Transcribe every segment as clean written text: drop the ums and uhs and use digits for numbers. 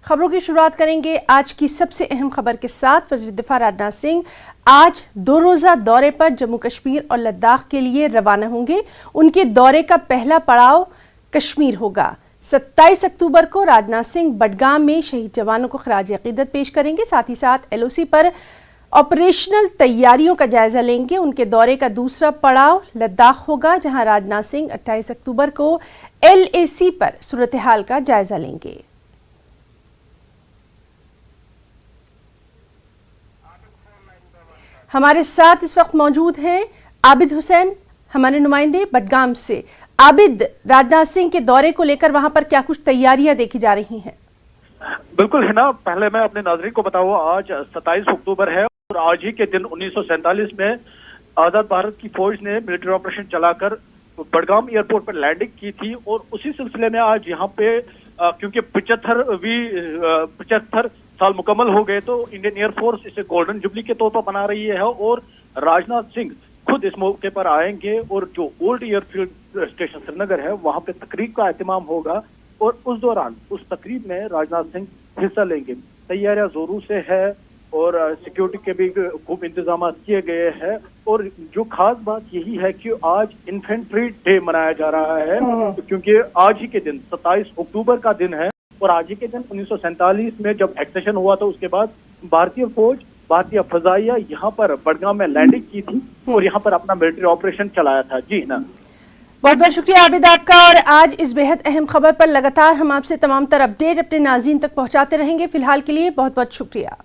खबरों की शुरुआत करेंगे आज की सबसे अहम खबर के साथ। वज़ीर दिफा राजनाथ सिंह आज 2 रोज़ा दौरे पर जम्मू कश्मीर और लद्दाख के लिए रवाना होंगे। उनके दौरे का पहला पड़ाव कश्मीर होगा। 27 अक्टूबर को राजनाथ सिंह बडगाम में शहीद जवानों को खराज अकीदत पेश करेंगे। साथ ही साथ LOC पर ऑपरेशनल तैयारियों का जायजा लेंगे। उनके दौरे का दूसरा पड़ाव लद्दाख होगा, जहां राजनाथ सिंह 28 अक्टूबर को LAC पर सूरत हाल का जायजा लेंगे। हमारे साथ इस वक्त मौजूद हैं आबिद हुसैन, हमारे नुमाइंदे बडगाम से। आबिद, राजनाथ सिंह के दौरे को लेकर वहां पर क्या कुछ तैयारियां देखी जा रही हैं? बिल्कुल हिना, पहले मैं अपने नाज़रीन को बताऊं, आज 27 अक्टूबर है और आज ही के दिन 1947 में आजाद भारत की फौज ने मिलिट्री ऑपरेशन चलाकर बडगाम एयरपोर्ट पर लैंडिंग की थी। और उसी सिलसिले में आज यहाँ पे क्योंकि 75 साल मुकम्मल हो गए, तो इंडियन एयरफोर्स इसे गोल्डन जुबली के तौर पर मना रही है और राजनाथ सिंह खुद इस मौके पर आएंगे और जो ओल्ड एयरफील्ड स्टेशन श्रीनगर है वहां पे तकरीब का एहतमाम होगा और उस दौरान उस तकरीब में राजनाथ सिंह हिस्सा लेंगे। तैयारियां जोरों से है और सिक्योरिटी के भी खूब इंतजाम किए गए हैं। और जो खास बात यही है कि आज इन्फेंट्री डे मनाया जा रहा है, क्योंकि आज ही के दिन 27 अक्टूबर का दिन है और आज ही के दिन 1947 में जब एक्सेशन हुआ था उसके बाद भारतीय फौज, भारतीय फजाइया यहाँ पर बडगाम में लैंडिंग की थी और यहाँ पर अपना मिलिट्री ऑपरेशन चलाया था। जी ना, बहुत बहुत शुक्रिया आबिद आपका। और आज इस बेहद अहम खबर पर लगातार हम आपसे तमाम तर अपडेट अपने नाज़रीन तक पहुंचाते रहेंगे। फिलहाल के लिए बहुत बहुत शुक्रिया।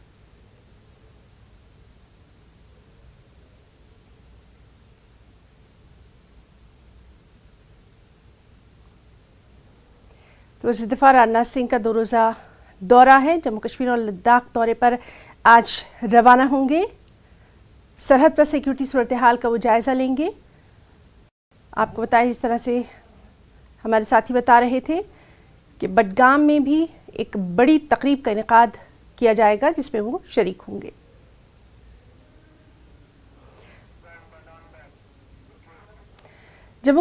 तो वज़ीर दिफा राजनाथ सिंह का 2 रोज़ा दौरा है। जम्मू कश्मीर और लद्दाख दौरे पर आज रवाना होंगे। सरहद पर सिक्योरिटी सूरत हाल का वो जायज़ा लेंगे। आपको बताएं, इस तरह से हमारे साथी बता रहे थे कि बडगाम में भी एक बड़ी तकरीब का इनेकाद किया जाएगा जिसमें वो शरीक होंगे।